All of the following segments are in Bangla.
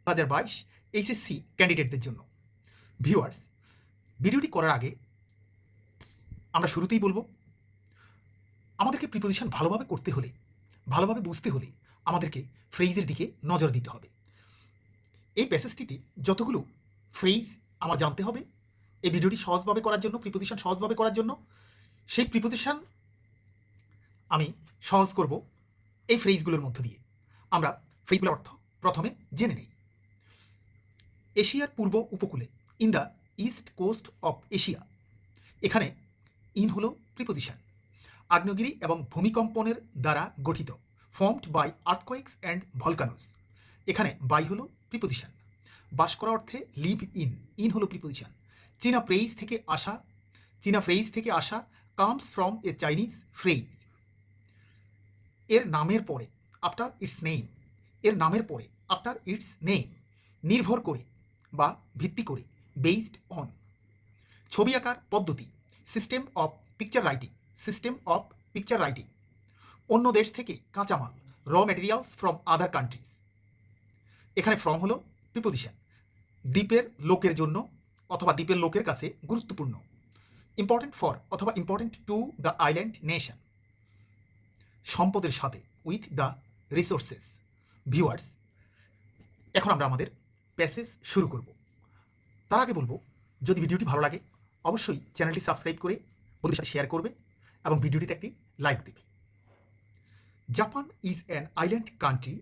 2022 এইচএসসি ক্যান্ডিডেটদের জন্য। ভিউয়ার্স, ভিডিওটি করার আগে আমরা শুরুতেই বলবো, আমাদেরকে প্রিপোজিশন ভালোভাবে করতে হলে, ভালোভাবে বুঝতে হলে আমাদেরকে ফ্রেজের দিকে নজর দিতে হবে। এই প্যাসেজটিতে যতগুলো ফ্রেজ আমার জানতে হবে এই ভিডিওটি সহজভাবে করার জন্য, প্রিপোজিশন সহজভাবে করার জন্য, সেই প্রিপোজিশন আমি সহজ করব এই ফ্রেজগুলোর মধ্য দিয়ে। আমরা ফ্রেজগুলোর অর্থ প্রথমে জেনে নেই। এশিয়ার পূর্ব উপকূলে, in the east coast of Asia, এখানে ইন হলো প্রিপোজিশন। আগ্নেয়গিরি এবং ভূমিকম্পনের দ্বারা গঠিত, formed by earthquakes and volcanoes, এখানে বাই হলো প্রিপোজিশন। বাস করা অর্থে লিভ ইন, ইন হলো প্রিপোজিশন। চীনা ফ্রেজ থেকে আসা comes from a Chinese phrase, এর নামের পরে আফটার ইটস নেম, এর নামের পরে আফটার ইটস নেম, নির্ভর করে বা ভিত্তি করে, বেসড অন। ছবি আঁকার পদ্ধতি, system of picture writing, system of picture writing. অন্য দেশ থেকে কাঁচামাল, র ম্যাটেরিয়ালস ফ্রম আদার কান্ট্রিজ, এখানে ফ্রম হলো প্রিপোজিশন। দ্বীপের লোকের জন্য অথবা দ্বীপের লোকের কাছে গুরুত্বপূর্ণ, ইম্পর্টেন্ট ফর অথবা important to the island nation. সম্পদের সাথে, উইথ দ্য রিসোর্সেস। ভিউয়ার্স, এখন আমরা আমাদের প্যাসেজ শুরু করব। তার আগে বলবো, যদি ভিডিওটি ভালো লাগে অবশ্যই চ্যানেলটি সাবস্ক্রাইব করে বন্ধুদের সাথে শেয়ার করবে এবং ভিডিওটিতে একটি লাইক দেবে। Japan is an island country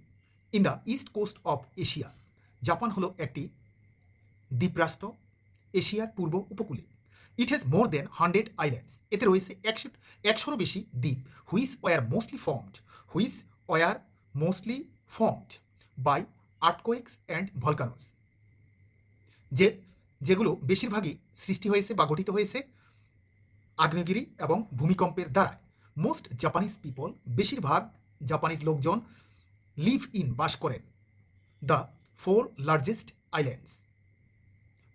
in the east coast of Asia. Japan হলো একটি দ্বীপরাষ্ট্র এশিয়ার পূর্ব উপকূলে। It has more then 100 islands, এতে রয়েছে 100-এরও বেশি দ্বীপ। Which were mostly formed by earthquakes and volcanoes, যেগুলো বেশিরভাগই সৃষ্টি হয়েছে বা গঠিত হয়েছে আগ্নেয়গিরি এবং ভূমিকম্পের দ্বারা। মোস্ট জাপানিজ পিপল, বেশিরভাগ জাপানিজ লোকজন, লিভ ইন, বাস করেন, দ্য 4 লার্জেস্ট আইল্যান্ডস,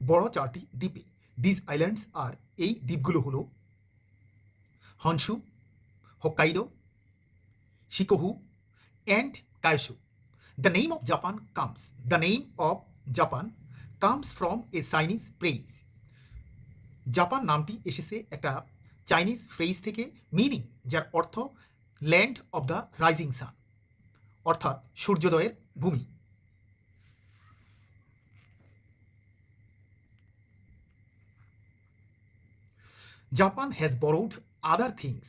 বড় 4টি দ্বীপে। দিজ আইল্যান্ডস আর, এই দ্বীপগুলো হলো Honshu, Hokkaido, Shikoku and Kyushu. The name of Japan comes from a Chinese phrase. Japan নামটি এসেছে একটা চাইনিজ ফ্রেজ থেকে, মিনিং, যার অর্থ land of the rising sun, অর্থাৎ সূর্যোদয়ের ভূমি। Japan has borrowed other things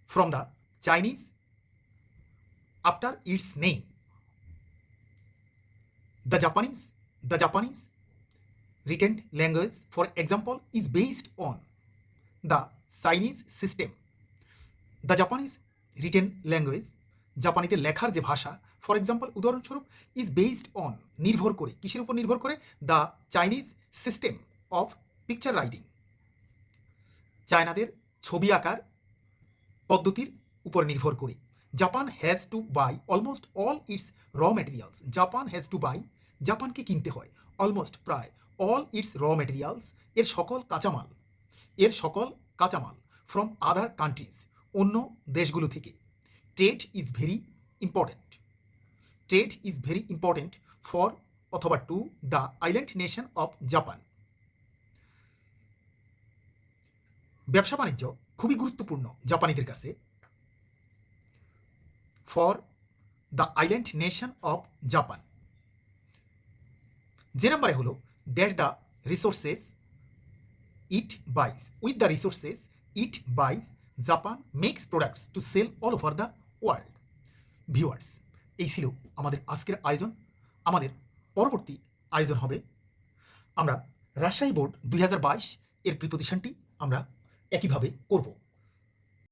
from the Chinese after its name. The Japanese written language, for example, is based on the Chinese system. The Japanese written language, জাপানিতে লেখার যে ভাষা, ফর এক্সাম্পল, উদাহরণস্বরূপ, ইজ বেসড অন, নির্ভর করে, কিসের উপর নির্ভর করে? The Chinese system of picture writing, চায়নাদের ছবি আঁকার পদ্ধতির উপর নির্ভর করে। Japan has to buy almost all its raw materials, জাপানকে কিনতে হয় অলমোস্ট, প্রায়, অল ইটস র ম্যাটেরিয়ালস, এর সকল কাঁচামাল, ফ্রম আদার কান্ট্রিজ, অন্য দেশগুলো থেকে। Trade is very important for অথবা to the island nation of Japan. ব্যবসা বাণিজ্য খুবই গুরুত্বপূর্ণ জাপানিদের কাছে, for the island nation of Japan. যে নাম্বারে হলো, dash the resources it buys, with the resources it buys Japan makes products to sell all over the world. Viewers, এই ছিল আমাদের আজকের আয়োজন। আমাদের পরবর্তী আয়োজন হবে, আমরা রাজশাহী বোর্ড 2022 এর প্রিপোজিশনটি আমরা একইভাবে করব।